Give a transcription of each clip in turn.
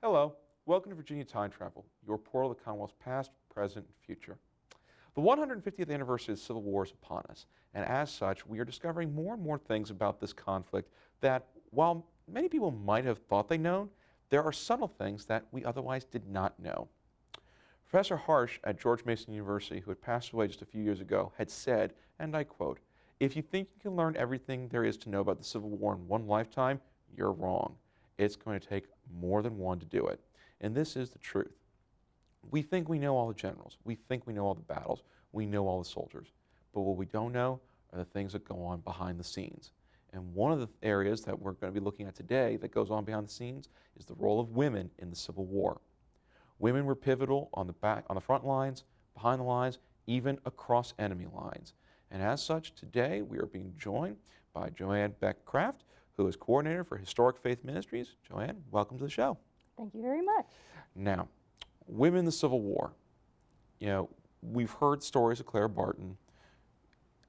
Hello, welcome to Virginia Time Travel, your portal to the Commonwealth's past, present, and future. The 150th anniversary of the Civil War is upon us, and as such, we are discovering more and more things about this conflict that, while many people might have thought they'd known, there are subtle things that we otherwise did not know. Professor Harsh at George Mason University, who had passed away just a few years ago, had said, and I quote, "If you think you can learn everything there is to know about the Civil War in one lifetime, you're wrong. It's going to take more than one to do it." And this is the truth. We think we know all the generals. We think we know all the battles. We know all the soldiers. But what we don't know are the things that go on behind the scenes. And one of the areas that we're going to be looking at today that goes on behind the scenes is the role of women in the Civil War. Women were pivotal on the front lines, behind the lines, even across enemy lines. And as such, today we are being joined by Joanne Beck-Kraft, who is coordinator for Historic Faith Ministries. Joanne, welcome to the show. Thank you very much. Now, women in the Civil War. You know, we've heard stories of Clara Barton.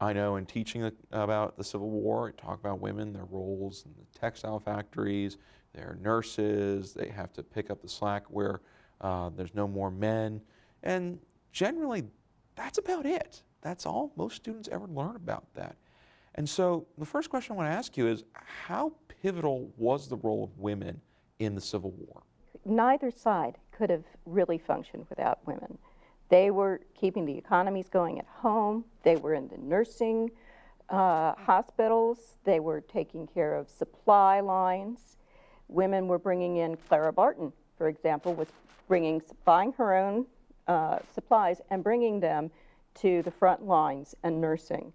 I know in teaching about the Civil War, I talk about women, their roles in the textile factories, they're nurses, they have to pick up the slack where there's no more men. And generally, that's about it. That's all most students ever learn about that. And so the first question I want to ask you is, how pivotal was the role of women in the Civil War? Neither side could have really functioned without women. They were keeping the economies going at home. They were in the nursing hospitals. They were taking care of supply lines. Women were bringing in, Clara Barton, for example, was buying her own supplies and bringing them to the front lines and nursing.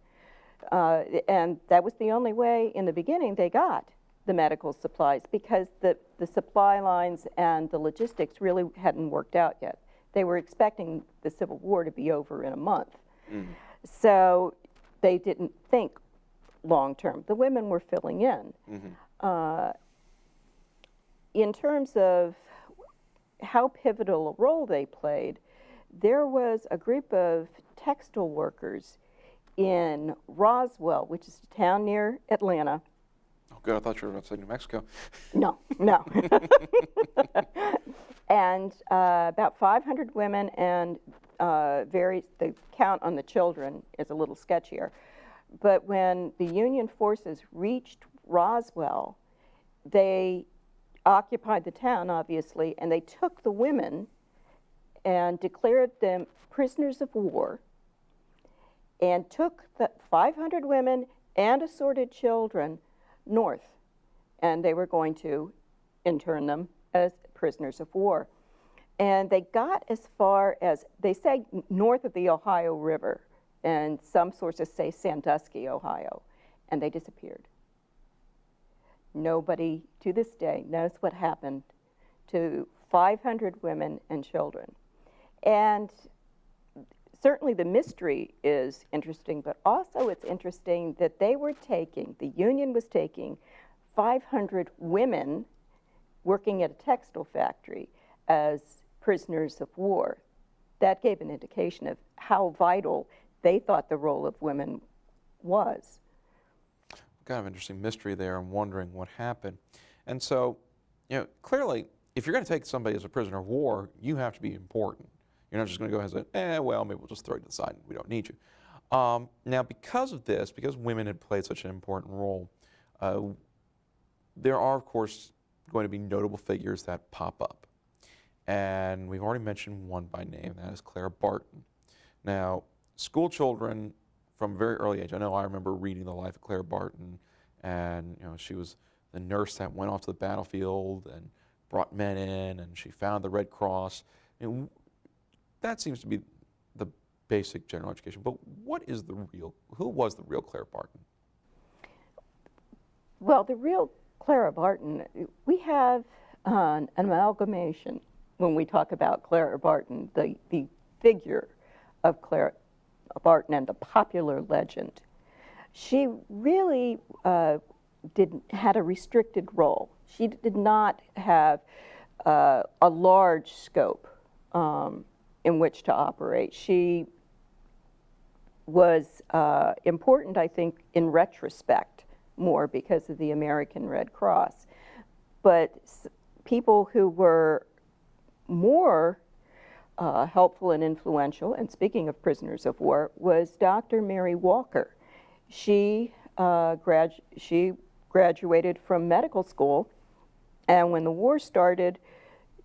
And that was the only way in the beginning they got the medical supplies, because the supply lines and the logistics really hadn't worked out yet. They were expecting the Civil War to be over in a month. So they didn't think long term. The women were filling in. In terms of how pivotal a role they played, there was a group of textile workers in Roswell, which is a town near Atlanta. Oh, good. I thought you were about to say New Mexico. No. And about 500 women, and the count on the children is a little sketchier. But when the Union forces reached Roswell, they occupied the town, obviously, and they took the women and declared them prisoners of war, and took the 500 women and assorted children north, and they were going to intern them as prisoners of war. And they got as far as, they say, north of the Ohio River, and some sources say Sandusky, Ohio, and they disappeared. Nobody to this day knows what happened to 500 women and children. And certainly the mystery is interesting, but also it's interesting that the Union was taking 500 women working at a textile factory as prisoners of war. That gave an indication of how vital they thought the role of women was. Kind of interesting mystery there. I'm wondering what happened. And so, you know, clearly, if you're going to take somebody as a prisoner of war, you have to be important. You're not just going to go ahead and say, well, maybe we'll just throw you to the side. We don't need you. Now, because of this, because women had played such an important role, there are, of course, going to be notable figures that pop up. And we've already mentioned one by name, and that is Clara Barton. Now, school children from a very early age, I know I remember reading the life of Clara Barton, and you know, she was the nurse that went off to the battlefield and brought men in, and she found the Red Cross. And that seems to be the basic general education. But who was the real Clara Barton? Well, the real Clara Barton, we have an amalgamation when we talk about Clara Barton, the figure of Clara Barton and the popular legend. She really had a restricted role. She did not have a large scope in which to operate. She was important, I think, in retrospect, more because of the American Red Cross. But people who were more helpful and influential, and speaking of prisoners of war, was Dr. Mary Walker. She graduated from medical school, and when the war started,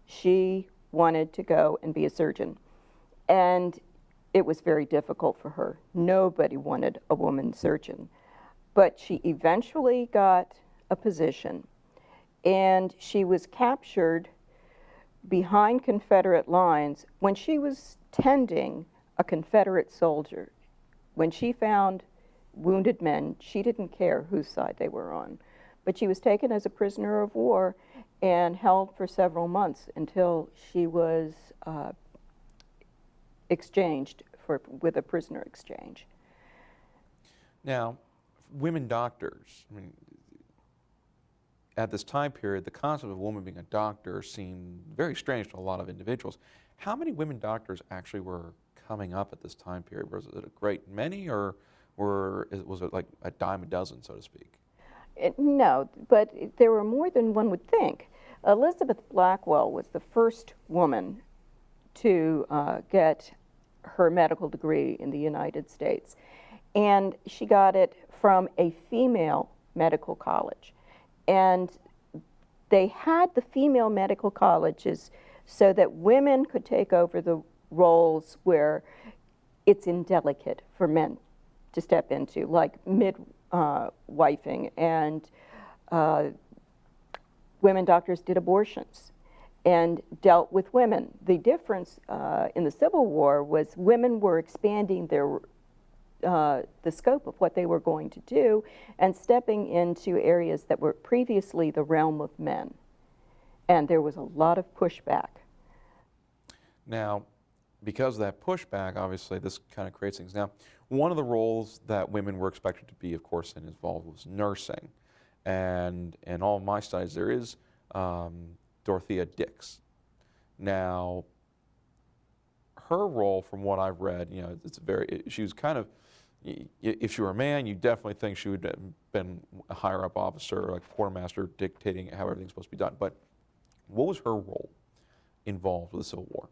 she wanted to go and be a surgeon. And it was very difficult for her. Nobody wanted a woman surgeon. But she eventually got a position, and she was captured behind Confederate lines when she was tending a Confederate soldier. When she found wounded men, she didn't care whose side they were on. But she was taken as a prisoner of war and held for several months until she was exchanged with a prisoner exchange. Now, women doctors, I mean, at this time period, the concept of a woman being a doctor seemed very strange to a lot of individuals. How many women doctors actually were coming up at this time period? Was it a great many, or was it like a dime a dozen, so to speak? No, but there were more than one would think. Elizabeth Blackwell was the first woman to get her medical degree in the United States. And she got it from a female medical college. And they had the female medical colleges so that women could take over the roles where it's indelicate for men to step into, like midwifing, and women doctors did abortions and dealt with women. The difference in the Civil War was women were expanding their the scope of what they were going to do and stepping into areas that were previously the realm of men. And there was a lot of pushback. Now, because of that pushback, obviously this kind of creates things. Now, one of the roles that women were expected to be, of course, involved was nursing. And in all of my studies, there is Dorothea Dix. Now, her role, from what I've read, you know, she was kind of, if she were a man, you definitely think she would have been a higher up officer, like quartermaster, dictating how everything's supposed to be done. But what was her role involved with the Civil War?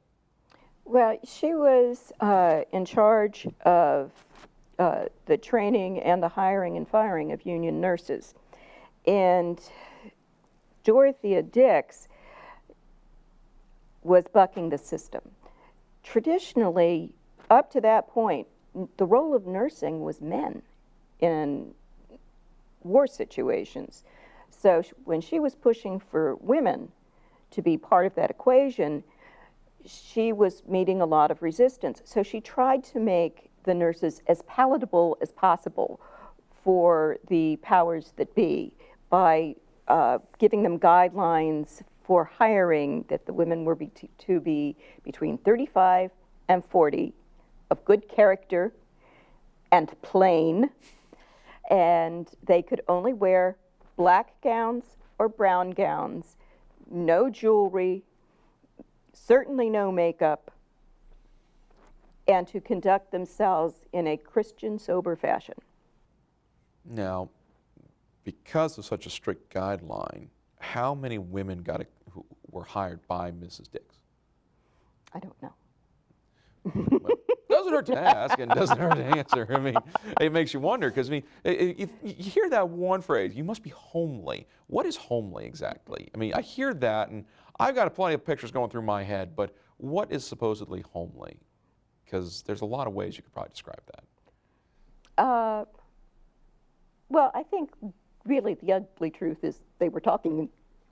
Well, she was in charge of the training and the hiring and firing of union nurses. And Dorothea Dix was bucking the system. Traditionally, up to that point, the role of nursing was men in war situations. So when she was pushing for women to be part of that equation, she was meeting a lot of resistance. So she tried to make the nurses as palatable as possible for the powers that be by giving them guidelines for hiring that the women were to be between 35 and 40, of good character and plain, and they could only wear black gowns or brown gowns, no jewelry, certainly no makeup, and to conduct themselves in a Christian sober fashion. Now, because of such a strict guideline, how many women who were hired by Mrs. Dix? I don't know. Well, doesn't hurt to ask and doesn't hurt to answer. I mean, it makes you wonder, because I mean, if you hear that one phrase, you must be homely. What is homely exactly? I mean, I hear that and I've got plenty of pictures going through my head, but what is supposedly homely? Because there's a lot of ways you could probably describe that. Well, I think really the ugly truth is they were talking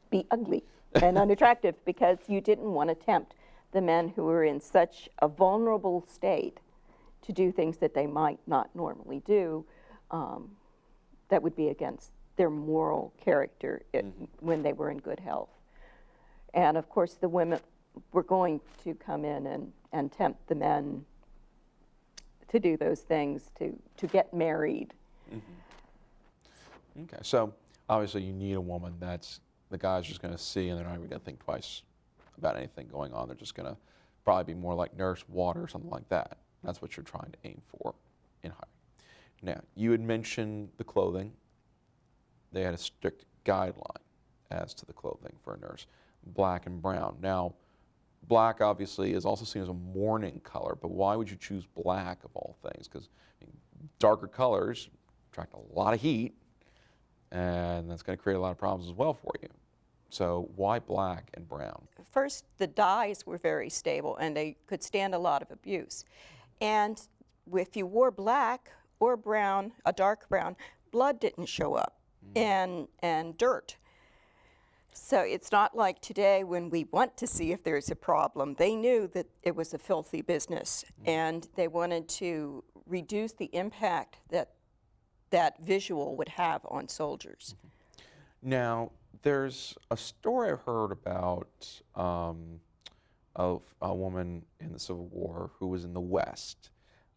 be ugly and unattractive because you didn't want to tempt the men who were in such a vulnerable state to do things that they might not normally do, that would be against their moral character when they were in good health. And of course the women were going to come in and tempt the men to do those things, to get married. Mm-hmm. Okay, so obviously you need a woman that's the guy's just going to see and they're not even going to think twice about anything going on. They're just going to probably be more like nurse, water, or something like that. That's what you're trying to aim for in hiring. Now, you had mentioned the clothing. They had a strict guideline as to the clothing for a nurse. black and brown. Now, black obviously is also seen as a mourning color, but why would you choose black of all things? Because darker colors attract a lot of heat, and that's going to create a lot of problems as well for you. So why black and brown? First, the dyes were very stable and they could stand a lot of abuse. And if you wore black or brown, a dark brown, blood didn't show up and dirt. So it's not like today when we want to see if there's a problem. They knew that it was a filthy business and they wanted to reduce the impact that that visual would have on soldiers. Now, there's a story I heard about of a woman in the Civil War who was in the West,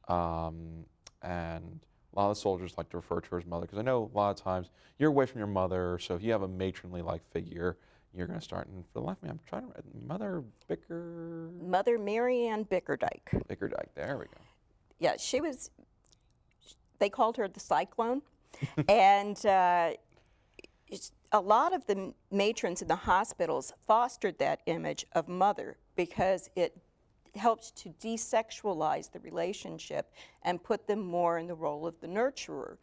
and a lot of soldiers like to refer to her as mother, because I know a lot of times you're away from your mother, so if you have a matronly-like figure, you're going to start, and for the life of me, I'm trying to, Mother Maryanne Bickerdike. Bickerdike, there we go. Yeah, she was, they called her the Cyclone, and a lot of the matrons in the hospitals fostered that image of mother because it helped to desexualize the relationship and put them more in the role of the nurturer.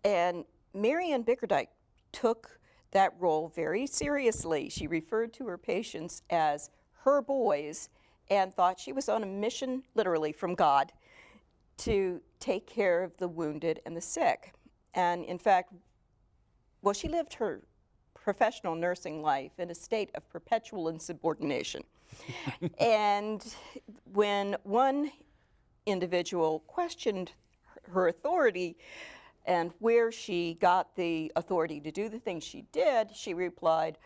And Maryanne Bickerdike took that role very seriously. She referred to her patients as her boys and thought she was on a mission, literally from God, to take care of the wounded and the sick. And in fact, well, she lived her professional nursing life in a state of perpetual insubordination. And when one individual questioned her authority and where she got the authority to do the things she did, she replied,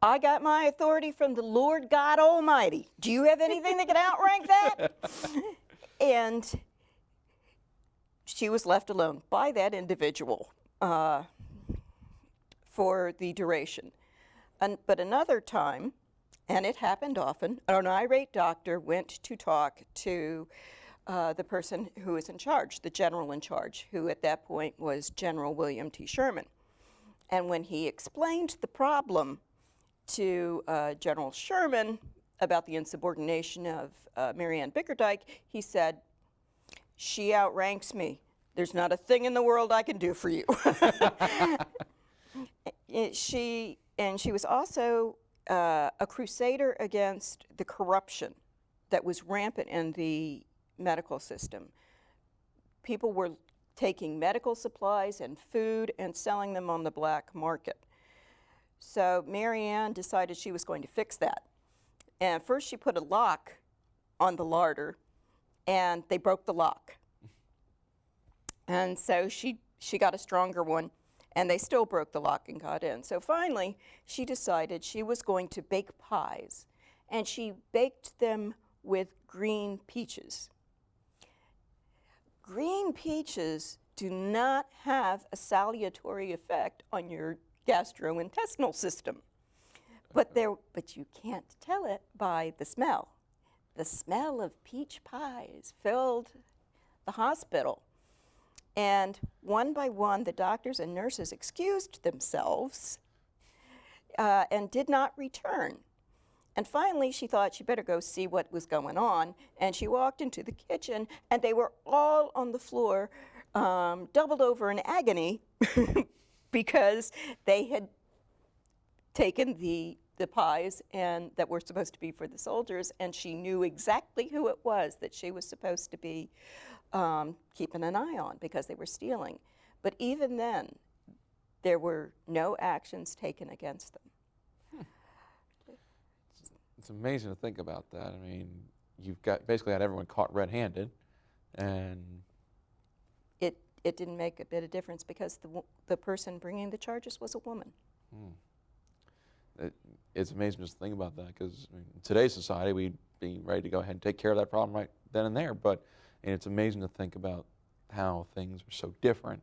"I got my authority from the Lord God Almighty. Do you have anything that can outrank that?" And she was left alone by that individual for the duration. But another time, and it happened often, an irate doctor went to talk to the person who was in charge, the general in charge, who at that point was General William T. Sherman. And when he explained the problem to General Sherman about the insubordination of Maryanne Bickerdike, he said, "She outranks me. There's not a thing in the world I can do for you." She was also a crusader against the corruption that was rampant in the medical system. People were taking medical supplies and food and selling them on the black market. So Maryanne decided she was going to fix that. And first she put a lock on the larder, and they broke the lock. And so she got a stronger one, and they still broke the lock and got in. So finally, she decided she was going to bake pies, and she baked them with green peaches. Green peaches do not have a salutary effect on your gastrointestinal system, but you can't tell it by the smell. The smell of peach pies filled the hospital. And one by one, the doctors and nurses excused themselves and did not return. And finally, she thought she better go see what was going on. And she walked into the kitchen, and they were all on the floor, doubled over in agony because they had taken the pies and that were supposed to be for the soldiers, and she knew exactly who it was that she was supposed to be keeping an eye on because they were stealing. But even then, there were no actions taken against them. It's amazing to think about that. I mean, you've basically had everyone caught red-handed, and it didn't make a bit of difference because the person bringing the charges was a woman. It's amazing just to think about that, because in today's society, we'd be ready to go ahead and take care of that problem right then and there, but it's amazing to think about how things are so different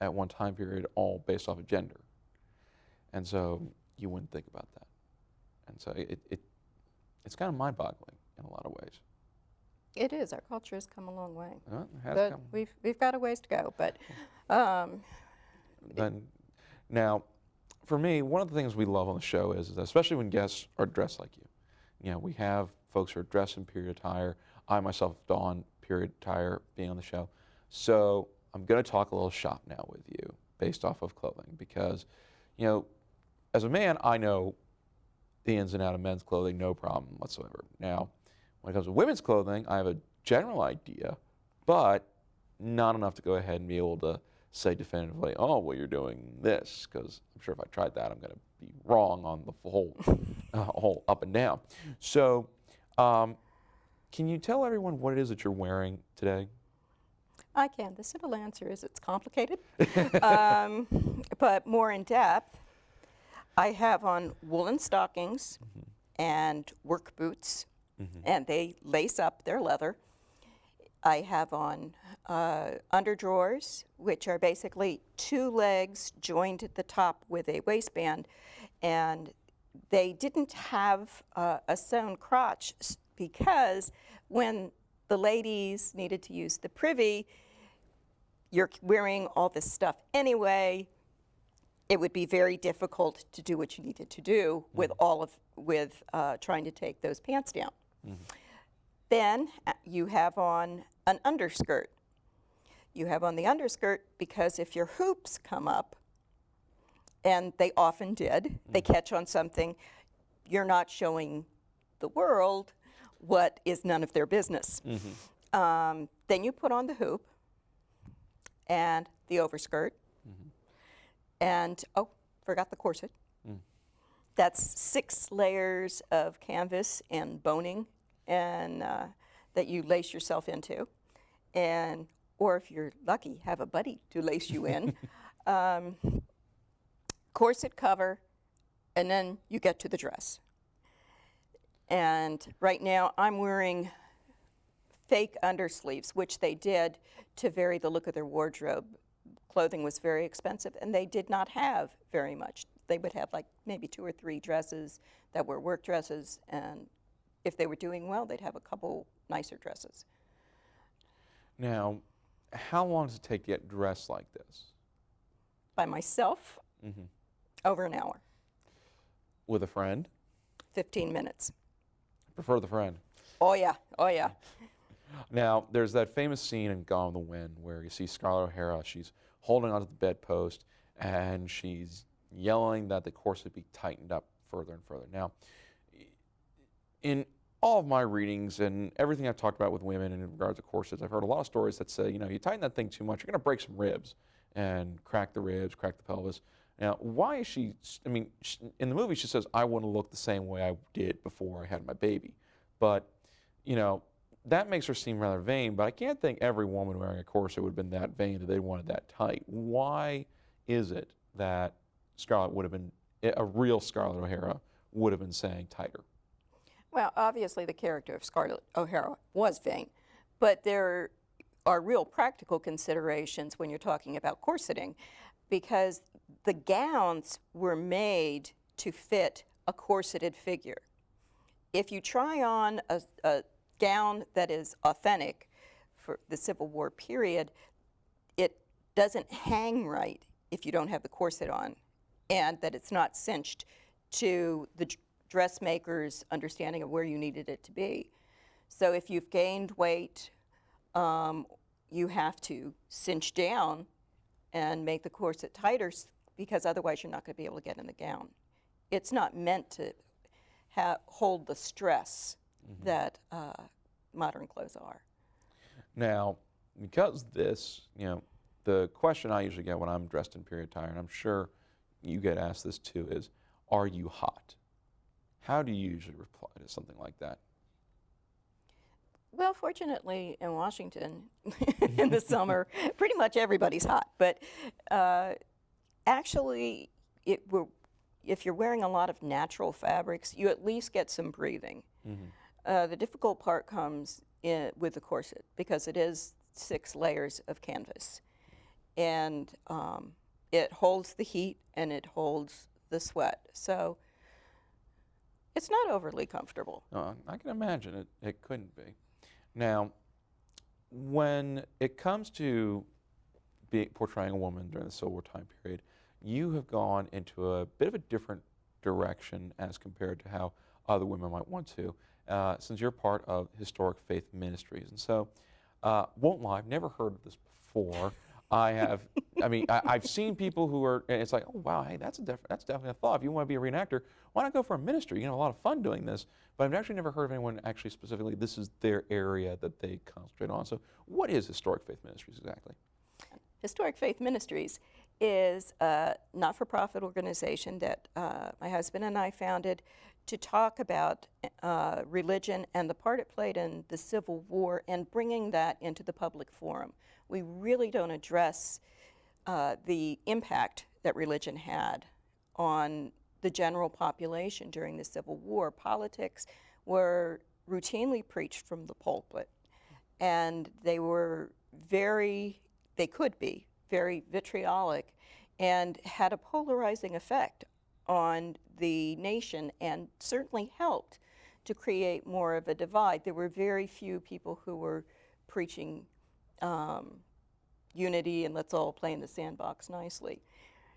at one time period, all based off of gender. And so you wouldn't think about that. And so it's kind of mind-boggling in a lot of ways. It is. Our culture has come a long way. It has But come. we've got a ways to go. But Then, now, for me, one of the things we love on the show is that especially when guests are dressed like you. You know, we have folks who are dressed in period attire. I myself don period attire being on the show. So I'm going to talk a little shop now with you based off of clothing because, you know, as a man, I know the ins and outs of men's clothing, no problem whatsoever. Now, when it comes to women's clothing, I have a general idea, but not enough to go ahead and be able to say definitively, oh, well, you're doing this, because I'm sure if I tried that, I'm going to be wrong on the whole up and down. So can you tell everyone what it is that you're wearing today? I can. The simple answer is it's complicated, but more in depth. I have on woolen stockings and work boots, and they lace up, they're leather. I have on underdrawers, which are basically two legs joined at the top with a waistband, and they didn't have a sewn crotch because when the ladies needed to use the privy, you're wearing all this stuff anyway. It would be very difficult to do what you needed to do with trying to take those pants down. Then you have on an underskirt. You have on the underskirt because if your hoops come up, and they often did, they catch on something, you're not showing the world what is none of their business. Then you put on the hoop and the overskirt, and, oh, forgot the corset. That's 6 layers of canvas and boning and that you lace yourself into, and or if you're lucky, have a buddy to lace you in. Corset cover, and then you get to the dress. And right now I'm wearing fake undersleeves, which they did to vary the look of their wardrobe. Clothing was very expensive, and they did not have very much. They would have like maybe 2 or 3 dresses that were work dresses, and if they were doing well, they'd have a couple nicer dresses. Now, how long does it take to get dressed like this? By myself, over an hour. With a friend? 15 minutes. Prefer the friend. Oh yeah, oh yeah. Now, there's that famous scene in Gone with the Wind where you see Scarlett O'Hara, she's holding onto the bedpost, and she's yelling that the corset be tightened up further and further. Now, in all of my readings and everything I've talked about with women in regards to corsets, I've heard a lot of stories that say, you know, you tighten that thing too much, you're going to break some ribs and crack the ribs, crack the pelvis. Now, why is she, I mean, in the movie she says, I want to look the same way I did before I had my baby. But, you know, that makes her seem rather vain, but I can't think every woman wearing a corset would have been that vain that they wanted that tight. Why is it that Scarlett would have been, a real Scarlett O'Hara would have been saying tighter? Well, obviously the character of Scarlett O'Hara was vain, but there are real practical considerations when you're talking about corseting, because the gowns were made to fit a corseted figure. If you try on a gown that is authentic for the Civil War period, it doesn't hang right if you don't have the corset on, and that it's not cinched to the dressmaker's understanding of where you needed it to be. So if you've gained weight, you have to cinch down and make the corset tighter, because otherwise you're not going to be able to get in the gown. It's not meant to hold the stress that modern clothes are. Now, because this, you know, the question I usually get when I'm dressed in period attire, and I'm sure you get asked this too, is, are you hot? How do you usually reply to something like that? Well, fortunately, in Washington, in the summer, pretty much everybody's hot. But actually, if you're wearing a lot of natural fabrics, you at least get some breathing. The difficult part comes with the corset, because it is 6 layers of canvas. And it holds the heat and it holds the sweat. So it's not overly comfortable. I can imagine it couldn't be. Now, when it comes to portraying a woman during the Civil War time period, you have gone into a bit of a different direction as compared to how other women might want to, since you're part of Historic Faith Ministries. And so, won't lie, I've never heard of this before. I have, I've seen people who are, and it's like, oh wow, hey, that's definitely a thought. If you want to be a reenactor, why not go for a ministry? You know, a lot of fun doing this. But I've actually never heard of anyone actually specifically, this is their area that they concentrate on. So what is Historic Faith Ministries exactly? Historic Faith Ministries is a not-for-profit organization that my husband and I founded to talk about religion and the part it played in the Civil War and bringing that into the public forum. We really don't address the impact that religion had on the general population during the Civil War. Politics were routinely preached from the pulpit, and they could be very vitriolic and had a polarizing effect on the nation and certainly helped to create more of a divide. There were very few people who were preaching unity and let's all play in the sandbox nicely.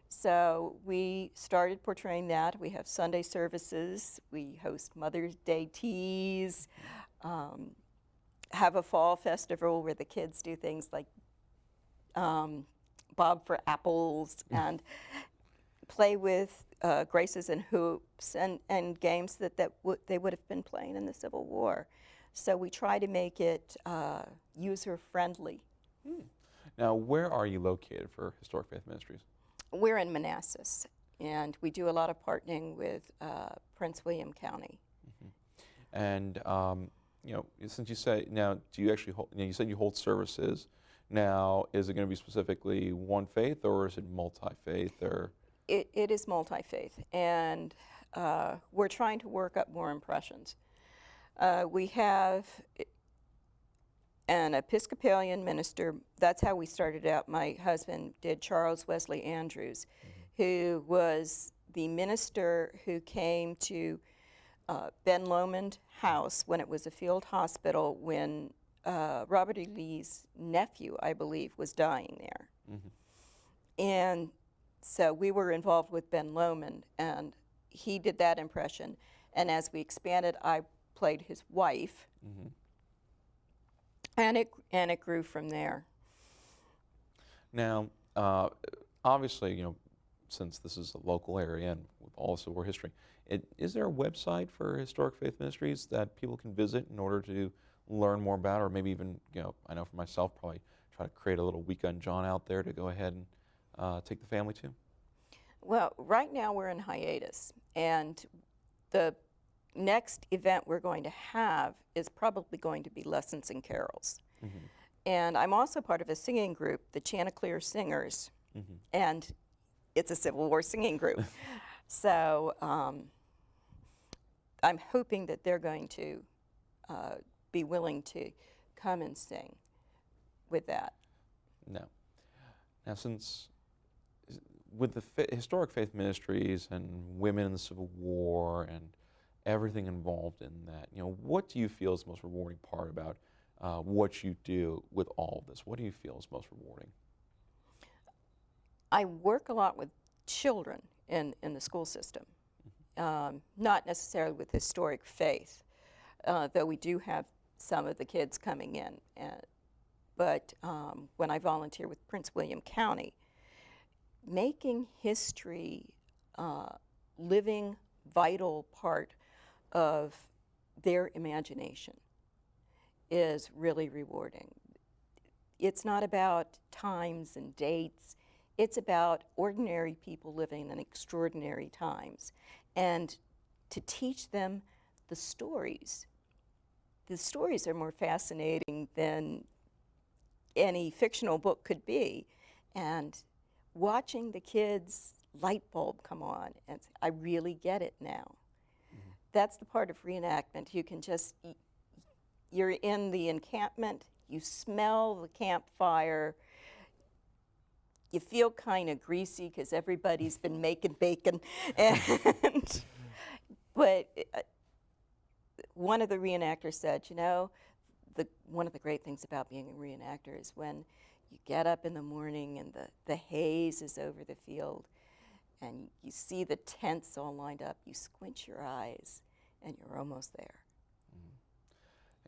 So we started portraying that. We have Sunday services. We host Mother's Day teas, have a fall festival where the kids do things like bob for apples and play with graces and hoops and games that they would have been playing in the Civil War. So we try to make it user-friendly. Now, where are you located for Historic Faith Ministries? We're in Manassas, and we do a lot of partnering with Prince William County. And you know, since you say now, do you actually hold? You know, you said you hold services. Now, is it going to be specifically one faith, or is it multi-faith, or? It is multi-faith, and we're trying to work up more impressions. We have an Episcopalian minister. That's how we started out. My husband did Charles Wesley Andrews, who was the minister who came to Ben Lomond House when it was a field hospital when Robert E. Lee's nephew, I believe, was dying there. And so we were involved with Ben Lomond, and he did that impression. And as we expanded, I played his wife. And it grew from there. Now, obviously, you know, since this is a local area and with all the Civil War history, is there a website for Historic Faith Ministries that people can visit in order to learn more about, or maybe even, you know, I know for myself, probably try to create a little weekend John out there to go ahead and take the family to? Well, right now we're in hiatus, and the next event we're going to have is probably going to be Lessons and Carols. And I'm also part of a singing group, the Chanticleer Singers, and it's a Civil War singing group. So I'm hoping that they're going to be willing to come and sing with that. Now, since with the Historic Faith Ministries and women in the Civil War and everything involved in that, you know, what do you feel is the most rewarding part about what you do with all of this? What do you feel is most rewarding? I work a lot with children in the school system, not necessarily with historic faith, though we do have some of the kids coming in. But when I volunteer with Prince William County, making history living, vital part of their imagination is really rewarding. It's not about times and dates. It's about ordinary people living in extraordinary times. And to teach them the stories. The stories are more fascinating than any fictional book could be. And watching the kids' light bulb come on, and I really get it now. That's the part of reenactment. You can just, you're in the encampment, you smell the campfire, you feel kind of greasy because everybody's been making bacon. But one of the reenactors said, you know, one of the great things about being a reenactor is when you get up in the morning and the haze is over the field, and you see the tents all lined up, you squint your eyes, and you're almost there.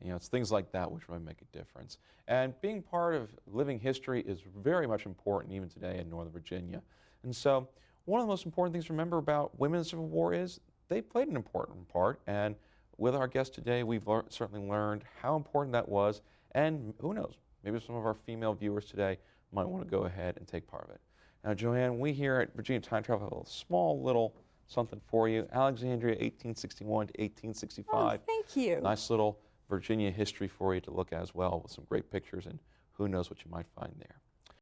You know, it's things like that which really make a difference. And being part of living history is very much important even today in Northern Virginia. And so one of the most important things to remember about women in the Civil War is they played an important part. And with our guest today, we've certainly learned how important that was. And who knows, maybe some of our female viewers today might want to go ahead and take part of it. Now, Joanne, we here at Virginia Time Travel have a small little something for you. Alexandria, 1861 to 1865. Oh, thank you. Nice little Virginia history for you to look at as well with some great pictures, and who knows what you might find there.